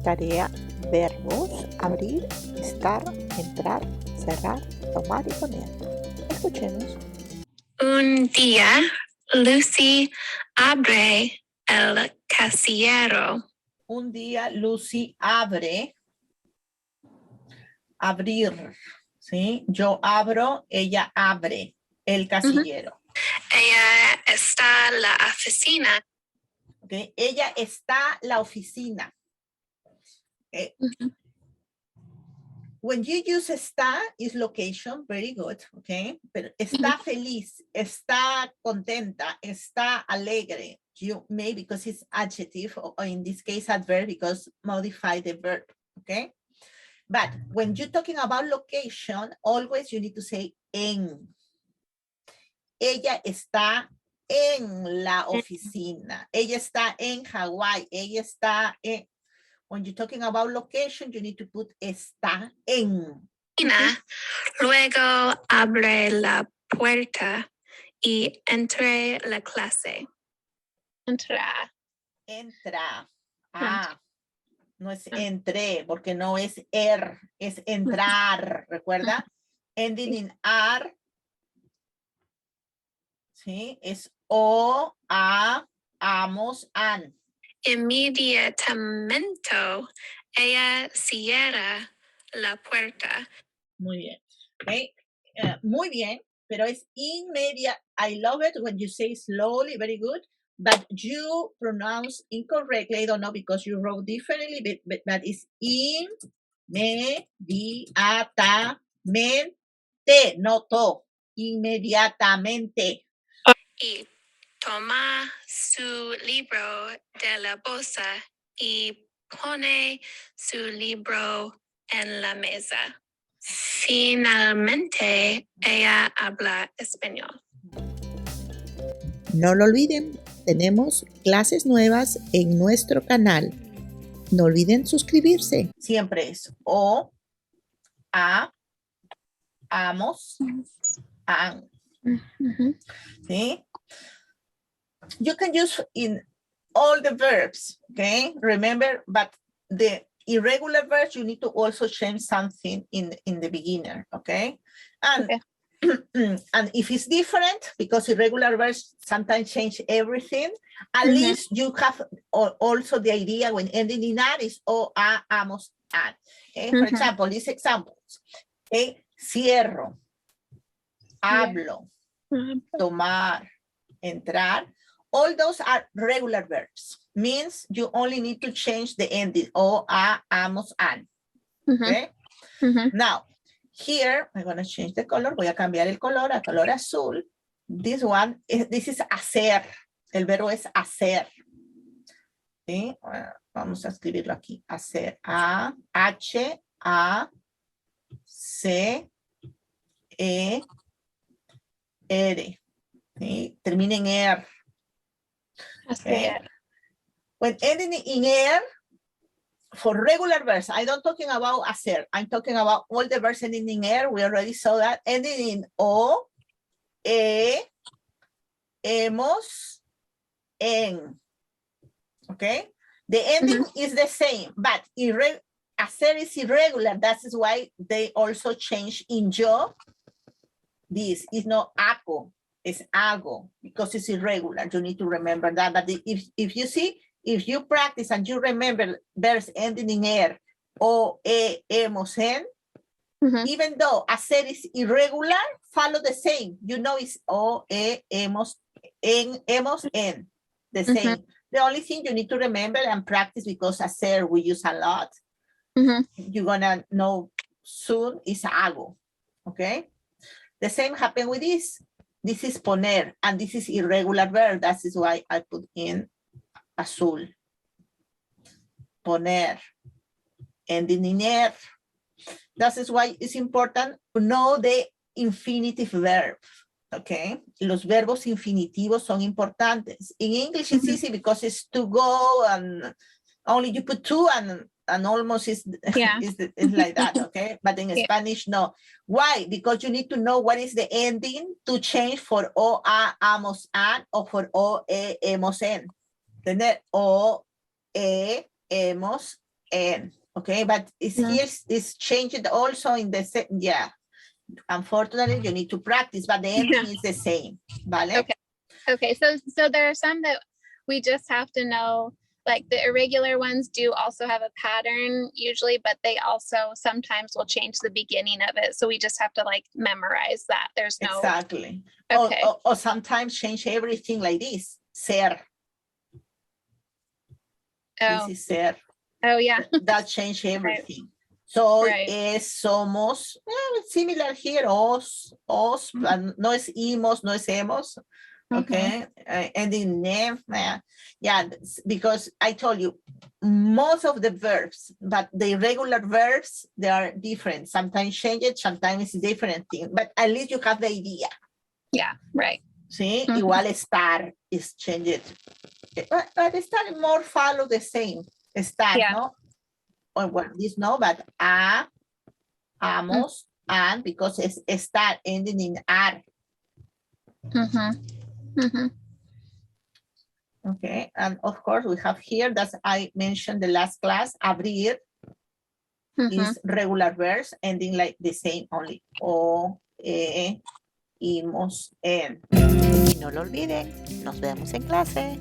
Tarea, verbos, abrir, estar, entrar, cerrar, tomar y poner. Escuchemos. Un día, Lucy abre el casillero. Un día Lucy abre, abrir, ¿sí? Yo abro, ella abre el casillero. Ella está en la oficina. ¿Okay? Ella está en la oficina. Okay? When you use está, is location, very good, okay? Pero está feliz, está contenta, está alegre. You may, because it's adjective, or in this case, adverb, because modify the verb, okay? But when you're talking about location, always you need to say en. Ella está en la oficina. Ella está en Hawái. Ella está en... When you're talking about location, you need to put está en. Luego abre la puerta y entre la clase. Entrar. Entra. Ah, no es entré, porque no es es entrar, ¿recuerda? Ending in ar. Sí, es o, a, amos, an. Inmediatamente ella cierra la puerta. Muy bien. Okay. Muy bien, pero es inmediate. I love it when you say slowly, very good. But you pronounce incorrectly. I don't know because you wrote differently, but it's inmediatamente, no to. Inmediatamente. Y toma su libro de la bolsa y pone su libro en la mesa. Finalmente, ella habla español. No lo olviden, tenemos clases nuevas en nuestro canal. No olviden suscribirse. Siempre es o, a, amos, an. ¿Sí? You can use in all the verbs, okay? Remember, but the irregular verbs, you need to also change something in the beginner, okay? And, and if it's different, because irregular verbs sometimes change everything, at least you have also the idea when ending in ar is o, a, amos, an. Okay? For example, these examples, okay? Cierro, hablo, tomar, entrar. All those are regular verbs. Means you only need to change the ending. O, a, amos, an. Okay? Now, here, I'm going to change the color. Voy a cambiar el color a color azul. This one, this is hacer. El verbo es hacer. ¿Sí? Vamos a escribirlo aquí. Hacer. A, H, A, C, E, R. ¿Sí? Termina en er. Okay. When ending in air, for regular verbs, I don't talking about hacer. I'm talking about all the verbs ending in air. We already saw that. Ending in o, e, hemos, en. Okay. The ending is the same, but hacer is irregular. That is why they also change in yo. This is not aco. It's algo because it's irregular. You need to remember that. But if you see, if you practice and you remember verbs ending in er, o, e, hemos, en, even though hacer is irregular, follow the same. You know it's o, e, hemos, en, the same. The only thing you need to remember and practice because hacer we use a lot. You're gonna know soon is algo. Okay. The same happened with this. This is poner, and this is irregular verb. That is why I put in azul. Poner. Ending in er. That is why it's important to know the infinitive verb. Okay? Los verbos infinitivos son importantes. In English, it's easy because it's to go, and only you put to, and almost is like that, okay? But in Spanish, no. Why? Because you need to know what is the ending to change for o, a, amos, an, or for o, e, hemos, en. Tener o, e, hemos, en. Okay, but it's here, it's changed also in the, yeah. Unfortunately, you need to practice, but the ending is the same. Vale? Okay. Okay, so there are some that we just have to know, like the irregular ones do also have a pattern usually, but they also sometimes will change the beginning of it. So we just have to like memorize that. There's no. Exactly. Okay. Or sometimes change everything like this. Ser. Oh. This is ser. Oh yeah. That change everything. So es, somos, similar here, os, but no es imos, no es hemos. Okay, ending ne, yeah, because I told you most of the verbs, but the irregular verbs, they are different. Sometimes change it, sometimes it's different thing, but at least you have the idea. Yeah, right. See, igual estar is changed. But estar more follow the same. Estar, no? Or well, this no, but a, amos, and because it's estar ending in ar. Okay, and of course we have here that I mentioned the last class, abrir is regular verbs ending like the same only. O, imos, en. No lo olviden, nos vemos en clase.